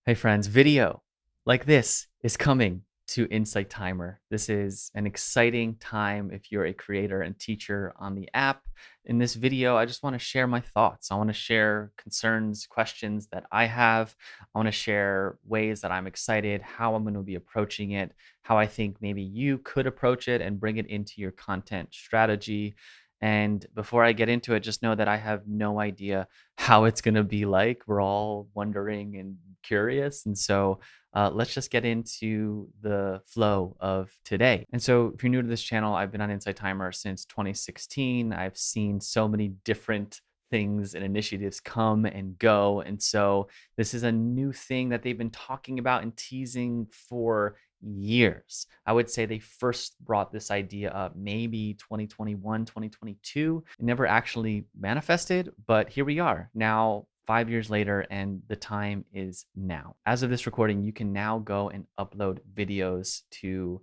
Hey friends, video like this is coming to Insight Timer. This is an exciting time if you're a creator and teacher on the app. In this video, I just want to share my thoughts. I want to share concerns, questions that I have. I want to share ways that I'm excited, how I'm going to be approaching it, how I think maybe you could approach it and bring it into your content strategy. And before I get into it, just know that I have no idea how it's going to be like. We're all wondering and curious. And so let's just get into the flow of today. And so, if you're new to this channel, I've been on Insight Timer since 2016. I've seen so many different things and initiatives come and go. And so, this is a new thing that they've been talking about and teasing for years. I would say they first brought this idea up maybe 2021, 2022. It never actually manifested, but here we are now 5 years later, and the time is now. As of this recording, you can now go and upload videos to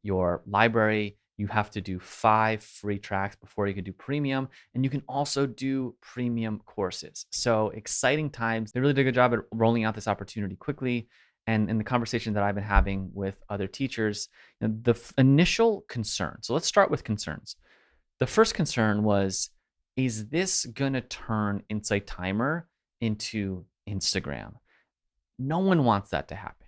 your library. You have to do 5 free tracks before you can do premium, and you can also do premium courses. So exciting times. They really did a good job at rolling out this opportunity quickly. And in the conversation that I've been having with other teachers, the initial concern. So let's start with concerns. The first concern was, is this going to turn Insight Timer into Instagram? No one wants that to happen.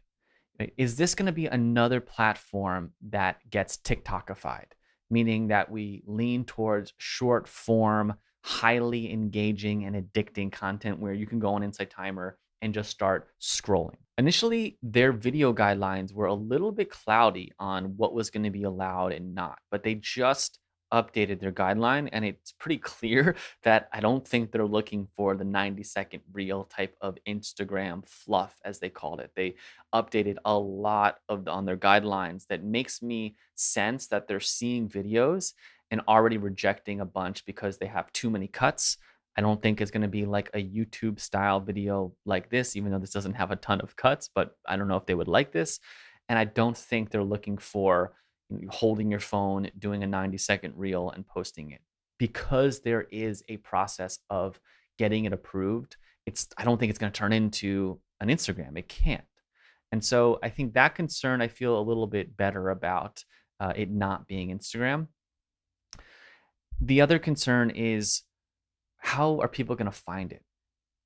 Right? Is this going to be another platform that gets TikTokified, meaning that we lean towards short form, highly engaging and addicting content where you can go on Insight Timer and just start scrolling? Initially, their video guidelines were a little bit cloudy on what was going to be allowed and not, but they just updated their guideline, and it's pretty clear that I don't think they're looking for the 90-second reel type of Instagram fluff, as they called it. They updated a lot on their guidelines that makes me sense that they're seeing videos and already rejecting a bunch because they have too many cuts. I don't think it's going to be like a YouTube style video like this, even though this doesn't have a ton of cuts, but I don't know if they would like this. And I don't think they're looking for holding your phone, doing a 90-second reel and posting it, because there is a process of getting it approved. I don't think it's going to turn into an Instagram. It can't. And so I think that concern, I feel a little bit better about it not being Instagram. The other concern is, how are people going to find it?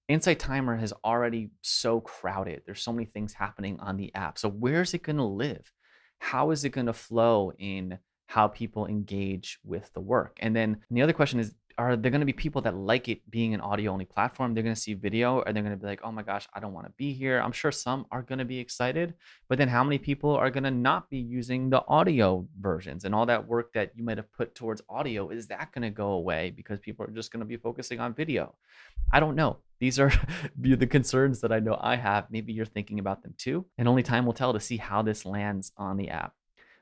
Insight Timer has already so crowded. There's so many things happening on the app. So where's it going to live? How is it going to flow in how people engage with the work? And then the other question is, are there going to be people that like it being an audio only platform? They're going to see video, or they're going to be like, oh my gosh, I don't want to be here. I'm sure some are going to be excited, but then how many people are going to not be using the audio versions, and all that work that you might have put towards audio, is that going to go away because people are just going to be focusing on video? I don't know. These are the concerns that I know I have. Maybe you're thinking about them too. And only time will tell to see how this lands on the app.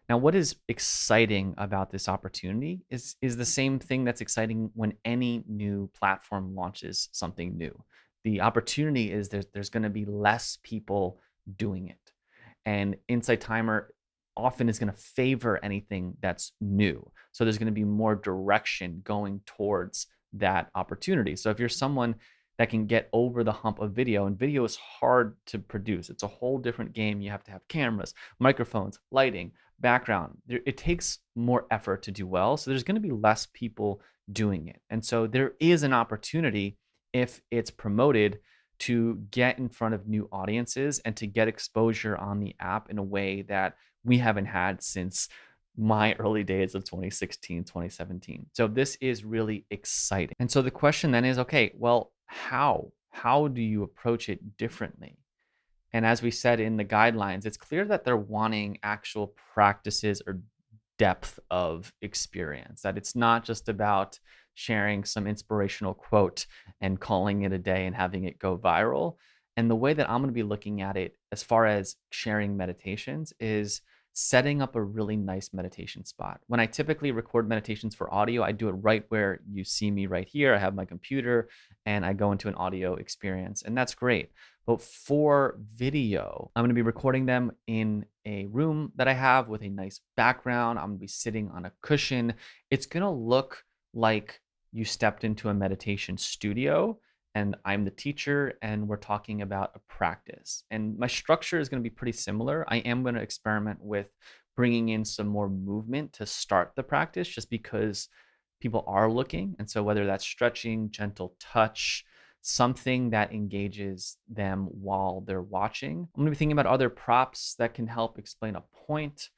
Now, what is exciting about this opportunity is the same thing that's exciting when any new platform launches something new. The opportunity is there's going to be less people doing it. And Insight Timer often is going to favor anything that's new. So there's going to be more direction going towards that opportunity. So if you're someone that can get over the hump of video, and video is hard to produce, it's a whole different game. You have to have cameras, microphones, lighting, background. It takes more effort to do well. So there's going to be less people doing it. And so there is an opportunity, if it's promoted, to get in front of new audiences and to get exposure on the app in a way that we haven't had since my early days of 2016, 2017. So this is really exciting. And so the question then is, okay, well, how? How do you approach it differently? And as we said in the guidelines, it's clear that they're wanting actual practices or depth of experience, that it's not just about sharing some inspirational quote and calling it a day and having it go viral. And the way that I'm going to be looking at it as far as sharing meditations is setting up a really nice meditation spot. When I typically record meditations for audio, I do it right where you see me right here. I have my computer and I go into an audio experience, and that's great. But for video, I'm going to be recording them in a room that I have with a nice background. I'm going to be sitting on a cushion. It's going to look like you stepped into a meditation studio, and I'm the teacher, and we're talking about a practice. And my structure is going to be pretty similar. I am going to experiment with bringing in some more movement to start the practice just because people are looking. And so, whether that's stretching, gentle touch, something that engages them while they're watching. I'm going to be thinking about other props that can help explain a point.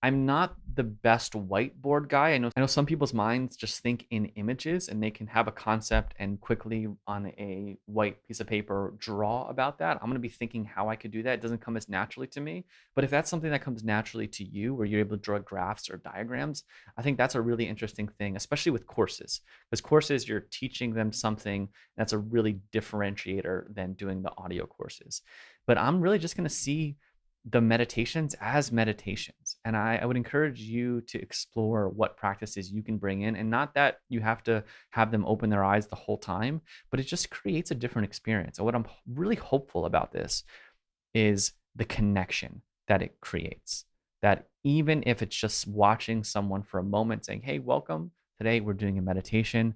I'm not the best whiteboard guy. I know some people's minds just think in images and they can have a concept and quickly on a white piece of paper draw about that. I'm going to be thinking how I could do that. It doesn't come as naturally to me. But if that's something that comes naturally to you where you're able to draw graphs or diagrams, I think that's a really interesting thing, especially with courses. Because courses, you're teaching them something that's a really differentiator than doing the audio courses. But I'm really just going to see the meditations as meditations. And I would encourage you to explore what practices you can bring in. And not that you have to have them open their eyes the whole time, but it just creates a different experience. And what I'm really hopeful about this is the connection that it creates. That even if it's just watching someone for a moment saying, hey, welcome. Today we're doing a meditation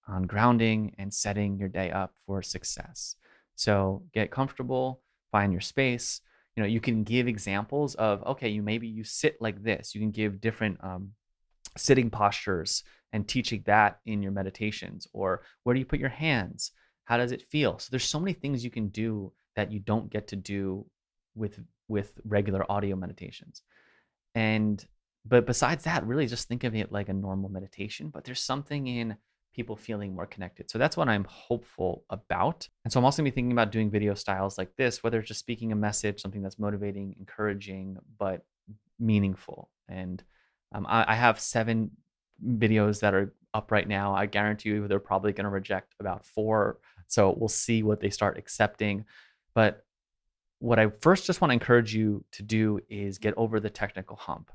on grounding and setting your day up for success. So get comfortable, find your space. You can give examples of, okay, maybe you sit like this. You can give different sitting postures and teaching that in your meditations. Or where do you put your hands? How does it feel? So there's so many things you can do that you don't get to do with regular audio meditations. And but besides that, really just think of it like a normal meditation, but there's something in people feeling more connected. So that's what I'm hopeful about. And so I'm also gonna be thinking about doing video styles like this, whether it's just speaking a message, something that's motivating, encouraging, but meaningful. And I have 7 videos that are up right now. I guarantee you they're probably going to reject about 4. So we'll see what they start accepting. But what I first just want to encourage you to do is get over the technical hump.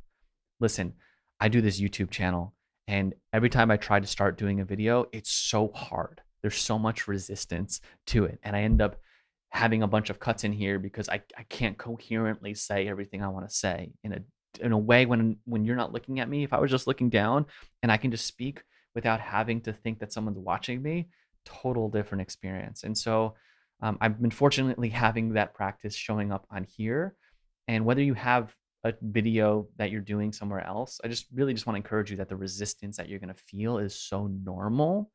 Listen, I do this YouTube channel, and every time I try to start doing a video, it's so hard. There's so much resistance to it. And I end up having a bunch of cuts in here because I can't coherently say everything I want to say in a way when you're not looking at me. If I was just looking down and I can just speak without having to think that someone's watching me, total different experience. And so I've been fortunately having that practice showing up on here. And whether you have a video that you're doing somewhere else, I just really just want to encourage you that the resistance that you're going to feel is so normal,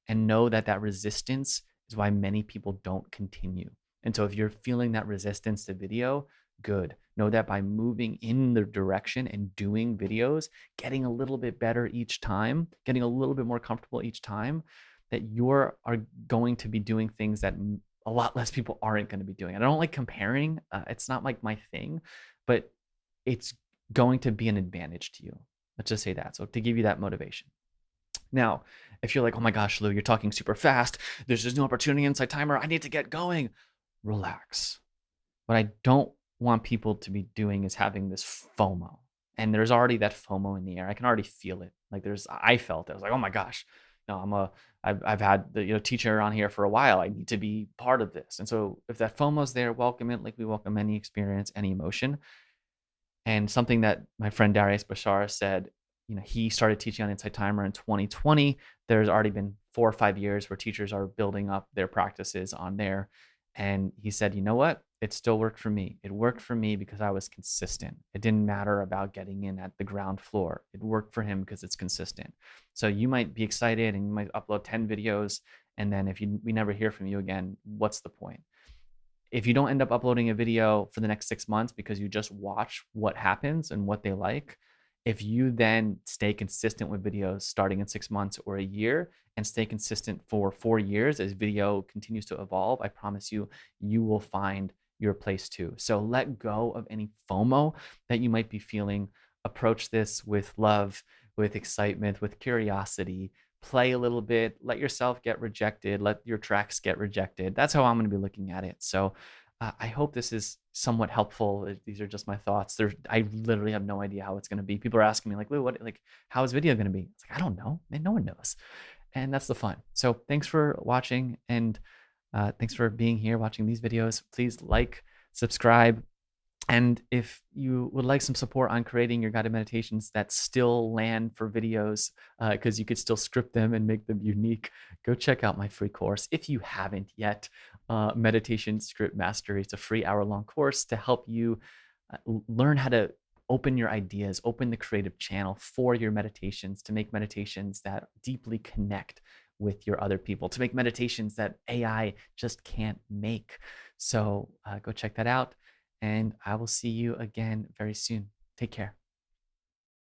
and know that that resistance is why many people don't continue. And so if you're feeling that resistance to video, good. Know that by moving in the direction and doing videos, getting a little bit better each time, getting a little bit more comfortable each time, that you are going to be doing things that a lot less people aren't going to be doing. I don't like comparing. It's not like my thing, but it's going to be an advantage to you. Let's just say that. So to give you that motivation. Now, if you're like, oh my gosh, Lou, you're talking super fast. There's just no opportunity inside timer. I need to get going. Relax. What I don't want people to be doing is having this FOMO. And there's already that FOMO in the air. I can already feel it. I felt it. I was like, oh my gosh, no, I've had the teacher on here for a while. I need to be part of this. And so if that FOMO's there, welcome it like we welcome any experience, any emotion. And something that my friend Darius Bashar said, he started teaching on Insight Timer in 2020. There's already been 4 or 5 years where teachers are building up their practices on there. And he said, you know what? It still worked for me. It worked for me because I was consistent. It didn't matter about getting in at the ground floor. It worked for him because it's consistent. So you might be excited and you might upload 10 videos. And then if we never hear from you again, what's the point? If you don't end up uploading a video for the next 6 months because you just watch what happens and what they like, if you then stay consistent with videos starting in 6 months or a year and stay consistent for 4 years as video continues to evolve, I promise you, you will find your place too. So let go of any FOMO that you might be feeling. Approach this with love, with excitement, with curiosity. Play a little bit, let yourself get rejected, let your tracks get rejected. That's how I'm going to be looking at it. So I hope this is somewhat helpful. These are just my thoughts. I literally have no idea how it's going to be. People are asking me like, Lou, how is video going to be? It's like, I don't know. Man, no one knows. And that's the fun. So thanks for watching, and thanks for being here watching these videos. Please like, subscribe, And if you would like some support on creating your guided meditations that still land for videos, because you could still script them and make them unique, go check out my free course. If you haven't yet, Meditation Script Mastery. It's a free hour-long course to help you learn how to open your ideas, open the creative channel for your meditations, to make meditations that deeply connect with your other people, to make meditations that AI just can't make. So go check that out, and I will see you again very soon. Take care.